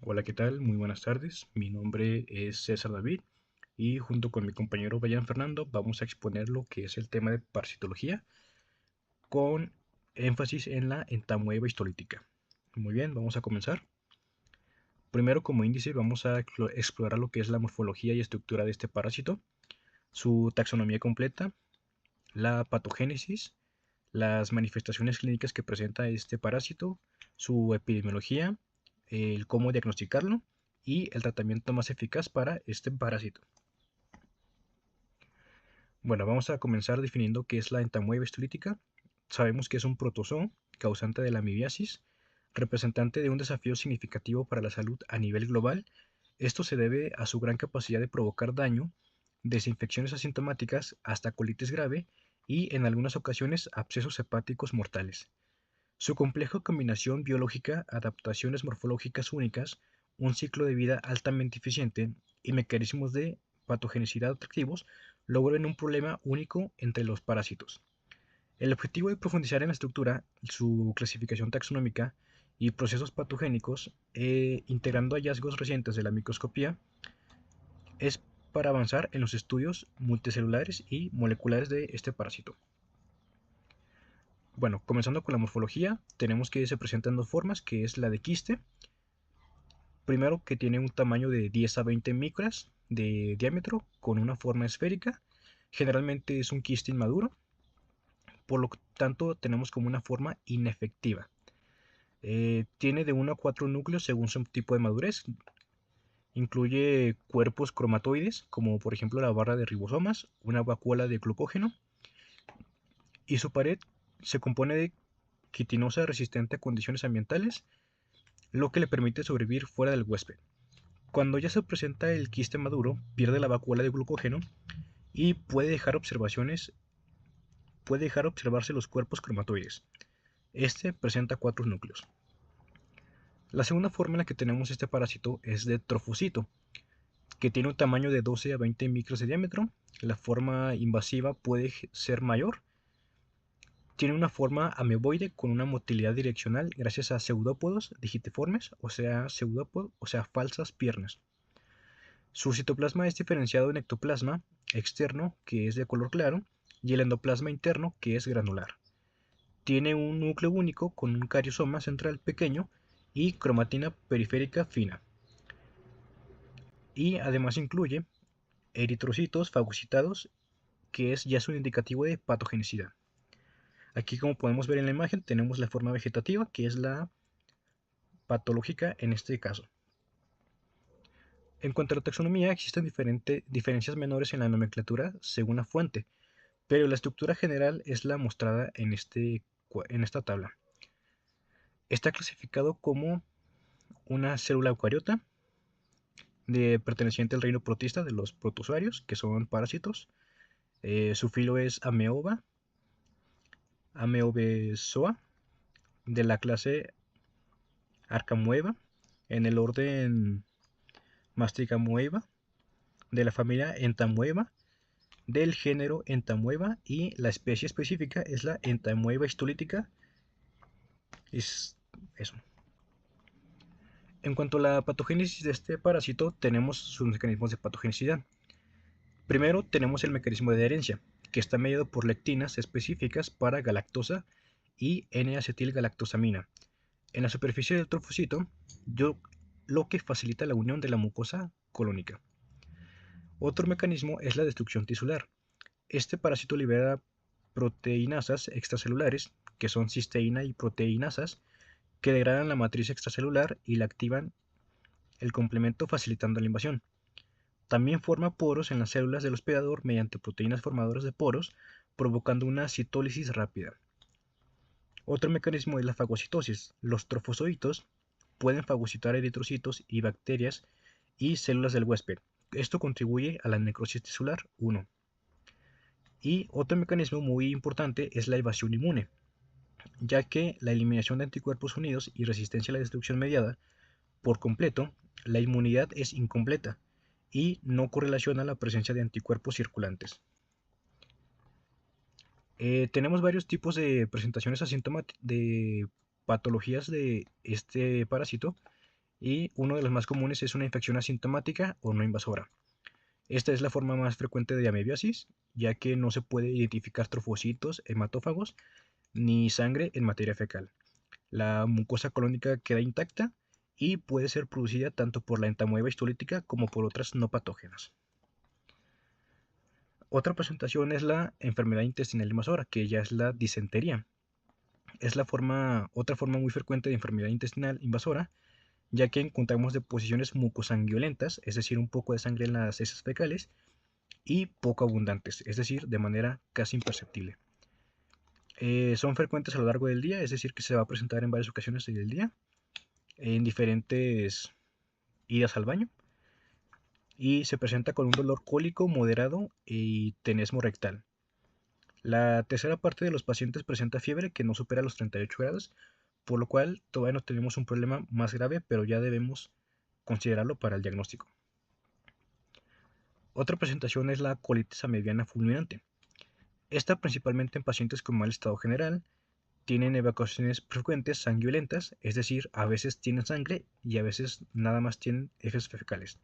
Hola, ¿qué tal? Muy buenas tardes. Mi nombre es César David y junto con mi compañero Brian Fernando vamos a exponer lo que es el tema de parasitología con énfasis en la entamoeba histolítica. Muy bien, vamos a comenzar. Primero, como índice, vamos a explorar lo que es la morfología y estructura de este parásito, su taxonomía completa, la patogénesis, las manifestaciones clínicas que presenta este parásito, su epidemiología, el cómo diagnosticarlo y el tratamiento más eficaz para este parásito. Bueno, vamos a comenzar definiendo qué es la entamoeba histolítica. Sabemos que es un protozoo causante de la amibiasis, representante de un desafío significativo para la salud a nivel global. Esto se debe a su gran capacidad de provocar daño, desde infecciones asintomáticas hasta colitis grave y, en algunas ocasiones, abscesos hepáticos mortales. Su compleja combinación biológica, adaptaciones morfológicas únicas, un ciclo de vida altamente eficiente y mecanismos de patogenicidad atractivos logran un problema único entre los parásitos. El objetivo de profundizar en la estructura, su clasificación taxonómica y procesos patogénicos, integrando hallazgos recientes de la microscopía, es para avanzar en los estudios multicelulares y moleculares de este parásito. Bueno, comenzando con la morfología, tenemos que se presenta en dos formas, que es la de quiste. Primero, que tiene un tamaño de 10 a 20 micras de diámetro con una forma esférica. Generalmente es un quiste inmaduro, por lo tanto tenemos como una forma inefectiva. Tiene de 1 a 4 núcleos según su tipo de madurez. Incluye cuerpos cromatoides, como por ejemplo la barra de ribosomas, una vacuola de glucógeno, y su pared se compone de quitinosa resistente a condiciones ambientales, lo que le permite sobrevivir fuera del huésped. Cuando ya se presenta el quiste maduro, pierde la vacuola de glucógeno y puede dejar observarse los cuerpos cromatoides. Este presenta 4 núcleos. La segunda forma en la que tenemos este parásito es de trofocito, que tiene un tamaño de 12 a 20 micros de diámetro. La forma invasiva puede ser mayor. Tiene una forma ameboide con una motilidad direccional gracias a pseudópodos digitiformes, o sea, falsas piernas. Su citoplasma es diferenciado en ectoplasma externo, que es de color claro, y el endoplasma interno, que es granular. Tiene un núcleo único con un cariosoma central pequeño y cromatina periférica fina. Y además incluye eritrocitos fagocitados, que ya es un indicativo de patogenicidad. Aquí, como podemos ver en la imagen, tenemos la forma vegetativa, que es la patológica en este caso. En cuanto a la taxonomía, existen diferencias menores en la nomenclatura según la fuente, pero la estructura general es la mostrada en esta tabla. Está clasificado como una célula eucariota perteneciente al reino protista de los protozoarios, que son parásitos. Su filo es Ameobezoa, de la clase Arcamoeba, en el orden Masticamoeba, de la familia Entamoeba, del género Entamoeba, y la especie específica es la Entamoeba histolítica. Es eso. En cuanto a la patogénesis de este parásito, tenemos sus mecanismos de patogenicidad. Primero tenemos el mecanismo de adherencia, que está mediado por lectinas específicas para galactosa y N-acetilgalactosamina en la superficie del trofocito, lo que facilita la unión de la mucosa colónica. Otro mecanismo es la destrucción tisular. Este parásito libera proteinasas extracelulares, que son cisteína y proteinasas, que degradan la matriz extracelular y la activan el complemento facilitando la invasión. También forma poros en las células del hospedador mediante proteínas formadoras de poros, provocando una citólisis rápida. Otro mecanismo es la fagocitosis. Los trofozoitos pueden fagocitar eritrocitos y bacterias y células del huésped. Esto contribuye a la necrosis tisular 1. Y otro mecanismo muy importante es la evasión inmune, ya que la eliminación de anticuerpos unidos y resistencia a la destrucción mediada por completo, la inmunidad es incompleta y no correlaciona la presencia de anticuerpos circulantes. Tenemos varios tipos de presentaciones asintomáticas de patologías de este parásito. y uno de los más comunes es una infección asintomática o no invasora. Esta es la forma más frecuente de amebiasis, ya que no se puede identificar trofocitos hematófagos ni sangre en materia fecal. La mucosa colónica queda intacta y puede ser producida tanto por la entamoeba histolítica como por otras no patógenas. Otra presentación es la enfermedad intestinal invasora, que ya es la disentería. Es otra forma muy frecuente de enfermedad intestinal invasora, ya que encontramos deposiciones mucosanguinolentas, es decir, un poco de sangre en las heces fecales, y poco abundantes, es decir, de manera casi imperceptible. Son frecuentes a lo largo del día, es decir, que se va a presentar en varias ocasiones del día, en diferentes idas al baño, y se presenta con un dolor cólico moderado y tenesmo rectal. La tercera parte de los pacientes presenta fiebre que no supera los 38 grados, por lo cual todavía no tenemos un problema más grave, pero ya debemos considerarlo para el diagnóstico. Otra presentación es la colitis amebiana fulminante. Esta principalmente en pacientes con mal estado general, tienen evacuaciones frecuentes sanguinolentas, es decir, a veces tienen sangre y a veces nada más tienen heces fecales.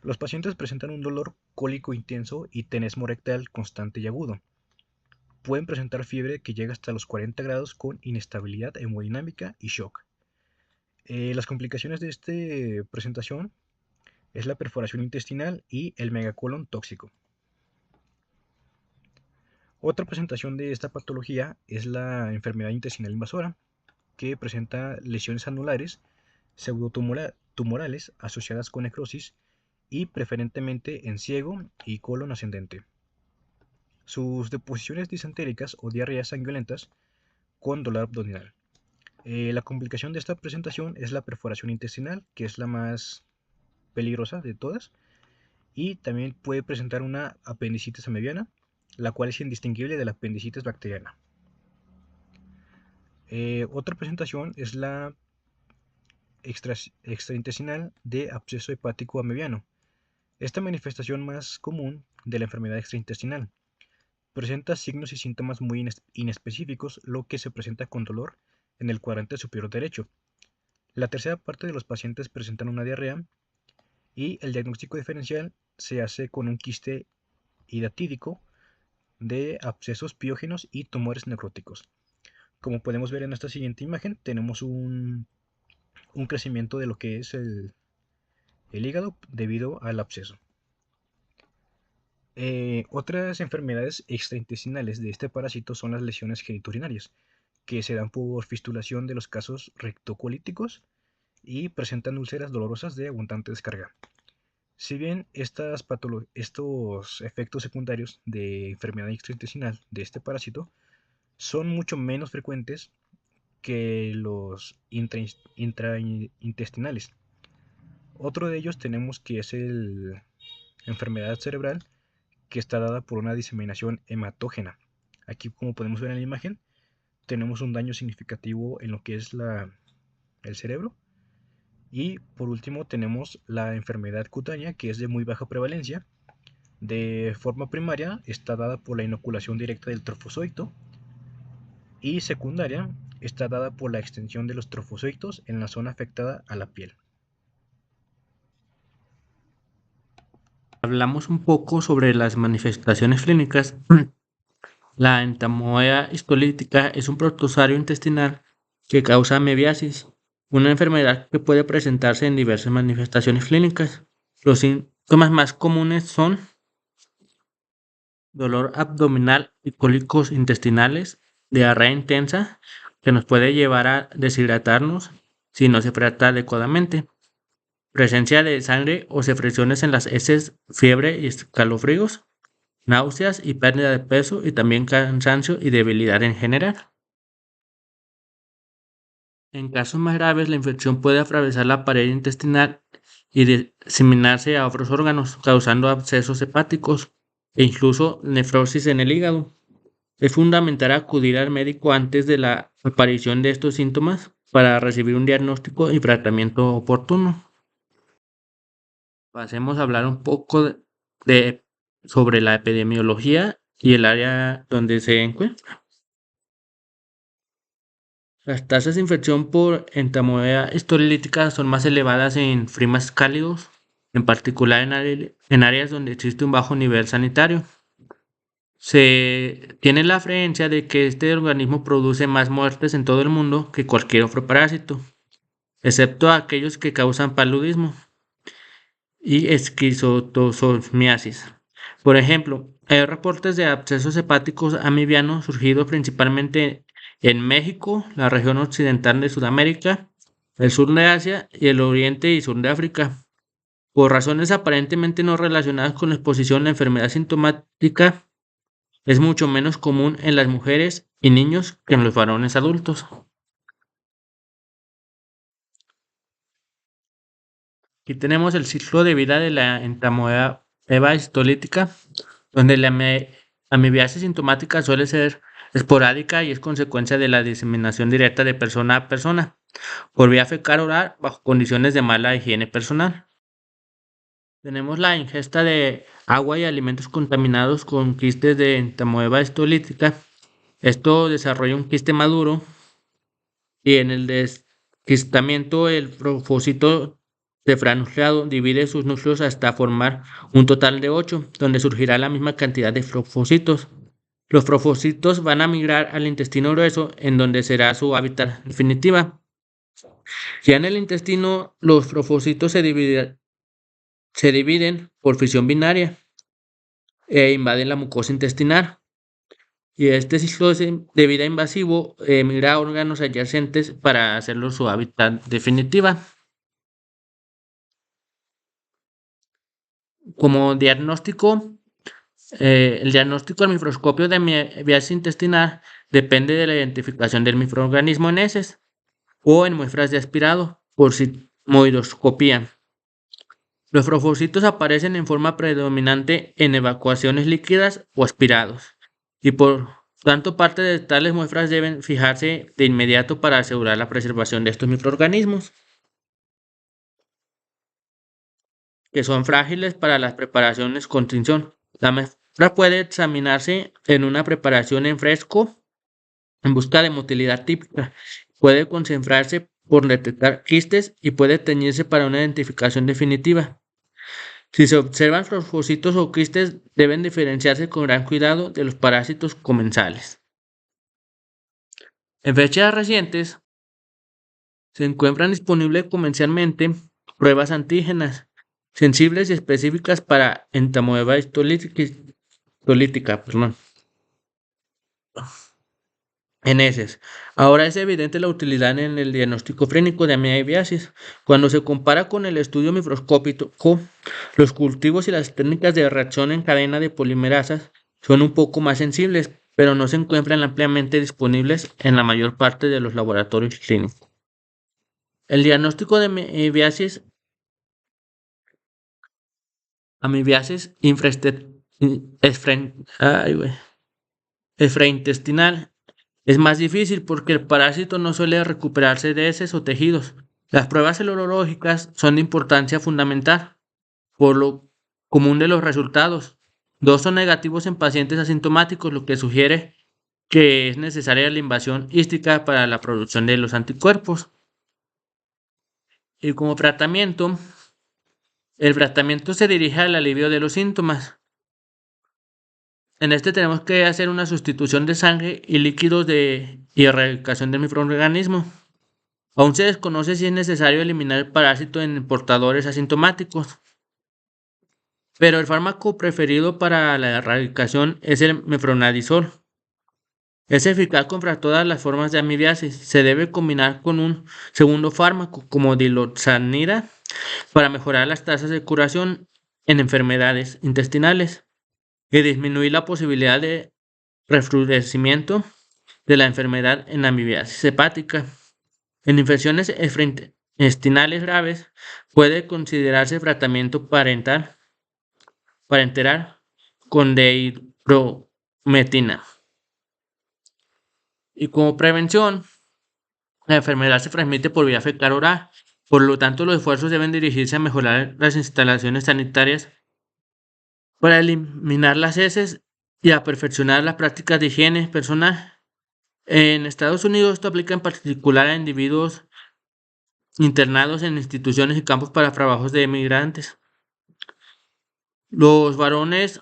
Los pacientes presentan un dolor cólico intenso y tenesmo rectal constante y agudo. Pueden presentar fiebre que llega hasta los 40 grados con inestabilidad hemodinámica y shock. Las complicaciones de esta presentación es la perforación intestinal y el megacolon tóxico. Otra presentación de esta patología es la enfermedad intestinal invasora, que presenta lesiones anulares pseudotumorales asociadas con necrosis y preferentemente en ciego y colon ascendente. Sus deposiciones disentéricas o diarreas sanguinolentas con dolor abdominal. La complicación de esta presentación es la perforación intestinal, que es la más peligrosa de todas, y también puede presentar una apendicitis amebiana, la cual es indistinguible de la apendicitis bacteriana. Otra presentación es la extraintestinal de absceso hepático amebiano. Esta manifestación más común de la enfermedad extraintestinal presenta signos y síntomas muy inespecíficos, lo que se presenta con dolor en el cuadrante superior derecho. La tercera parte de los pacientes presentan una diarrea y el diagnóstico diferencial se hace con un quiste hidatídico de abscesos piógenos y tumores necróticos. Como podemos ver en esta siguiente imagen, tenemos un crecimiento de lo que es el hígado debido al absceso. Otras enfermedades extraintestinales de este parásito son las lesiones geniturinarias, que se dan por fistulación de los casos rectocolíticos y presentan úlceras dolorosas de abundante descarga. Si bien estos efectos secundarios de enfermedad extraintestinal de este parásito son mucho menos frecuentes que los intraintestinales. Otro de ellos tenemos que es la enfermedad cerebral, que está dada por una diseminación hematógena. Aquí, como podemos ver en la imagen, tenemos un daño significativo en lo que es el cerebro. Y por último tenemos la enfermedad cutánea, que es de muy baja prevalencia. De forma primaria está dada por la inoculación directa del trofozoito y secundaria está dada por la extensión de los trofozoitos en la zona afectada a la piel. Hablamos un poco sobre las manifestaciones clínicas. La entamoeba histolítica es un protozoario intestinal que causa amebiasis, una enfermedad que puede presentarse en diversas manifestaciones clínicas. Los síntomas más comunes son dolor abdominal y cólicos intestinales, diarrea intensa que nos puede llevar a deshidratarnos si no se trata adecuadamente, presencia de sangre o secreciones en las heces, fiebre y escalofríos, náuseas y pérdida de peso y también cansancio y debilidad en general. En casos más graves, la infección puede atravesar la pared intestinal y diseminarse a otros órganos, causando abscesos hepáticos e incluso nefrosis en el hígado. Es fundamental acudir al médico antes de la aparición de estos síntomas para recibir un diagnóstico y tratamiento oportuno. Pasemos a hablar un poco sobre la epidemiología y el área donde se encuentra. Las tasas de infección por entamoeba histolítica son más elevadas en climas cálidos, en particular en áreas donde existe un bajo nivel sanitario. Se tiene la creencia de que este organismo produce más muertes en todo el mundo que cualquier otro parásito, excepto aquellos que causan paludismo y esquistosomiasis. Por ejemplo, hay reportes de abscesos hepáticos amibianos surgidos principalmente en México, la región occidental de Sudamérica, el sur de Asia y el oriente y sur de África. Por razones aparentemente no relacionadas con la exposición, la enfermedad sintomática es mucho menos común en las mujeres y niños que en los varones adultos. Aquí tenemos el ciclo de vida de la entamoeba histolítica, donde la amibiasis sintomática suele ser esporádica y es consecuencia de la diseminación directa de persona a persona, por vía fecal oral bajo condiciones de mala higiene personal. Tenemos la ingesta de agua y alimentos contaminados con quistes de entamoeba histolítica. Esto desarrolla un quiste maduro y en el desquistamiento el profocito cefranucleado divide sus núcleos hasta formar un total de 8, donde surgirá la misma cantidad de profocitos. Los profocitos van a migrar al intestino grueso, en donde será su hábitat definitiva. Ya en el intestino, los profocitos se dividen por fisión binaria e invaden la mucosa intestinal. Y este ciclo de vida invasivo migra a órganos adyacentes para hacerlo su hábitat definitiva. Como diagnóstico, el diagnóstico al microscopio de amibiasis intestinal depende de la identificación del microorganismo en heces o en muestras de aspirado por sigmoidoscopía. Los profocitos aparecen en forma predominante en evacuaciones líquidas o aspirados, y por tanto parte de tales muestras deben fijarse de inmediato para asegurar la preservación de estos microorganismos, que son frágiles para las preparaciones con tinción. La muestra puede examinarse en una preparación en fresco en busca de motilidad típica. Puede concentrarse por detectar quistes y puede teñirse para una identificación definitiva. Si se observan profocitos o quistes, deben diferenciarse con gran cuidado de los parásitos comensales. En fechas recientes, se encuentran disponibles comercialmente pruebas antígenas sensibles y específicas para entamoeba histolítica, en heces. Ahora es evidente la utilidad en el diagnóstico clínico de amibiasis. Cuando se compara con el estudio microscópico, los cultivos y las técnicas de reacción en cadena de polimerasas son un poco más sensibles, pero no se encuentran ampliamente disponibles en la mayor parte de los laboratorios clínicos. El diagnóstico de amibiasis efraintestinal es más difícil porque el parásito no suele recuperarse de heces o tejidos. Las pruebas serológicas son de importancia fundamental por lo común de los resultados. Dos son negativos en pacientes asintomáticos, lo que sugiere que es necesaria la invasión hística para la producción de los anticuerpos. Y como tratamiento, el tratamiento se dirige al alivio de los síntomas. En este tenemos que hacer una sustitución de sangre y líquidos y erradicación del microorganismo. Aún se desconoce si es necesario eliminar el parásito en portadores asintomáticos, pero el fármaco preferido para la erradicación es el mefronadizol. Es eficaz contra todas las formas de amibiasis. Se debe combinar con un segundo fármaco como diloxanida para mejorar las tasas de curación en enfermedades intestinales y disminuir la posibilidad de recrudecimiento de la enfermedad en amibiasis hepática. En infecciones intestinales graves puede considerarse tratamiento parenteral con dihidrometina. Y como prevención, la enfermedad se transmite por vía fecal oral. Por lo tanto, los esfuerzos deben dirigirse a mejorar las instalaciones sanitarias para eliminar las heces y a perfeccionar las prácticas de higiene personal. En Estados Unidos esto aplica en particular a individuos internados en instituciones y campos para trabajos de migrantes. Los varones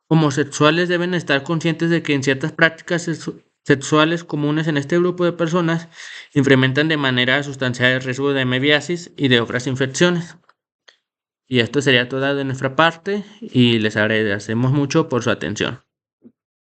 homosexuales deben estar conscientes de que en ciertas prácticas sexuales comunes en este grupo de personas incrementan de manera sustancial el riesgo de mebiasis y de otras infecciones. Y esto sería todo de nuestra parte y les agradecemos mucho por su atención.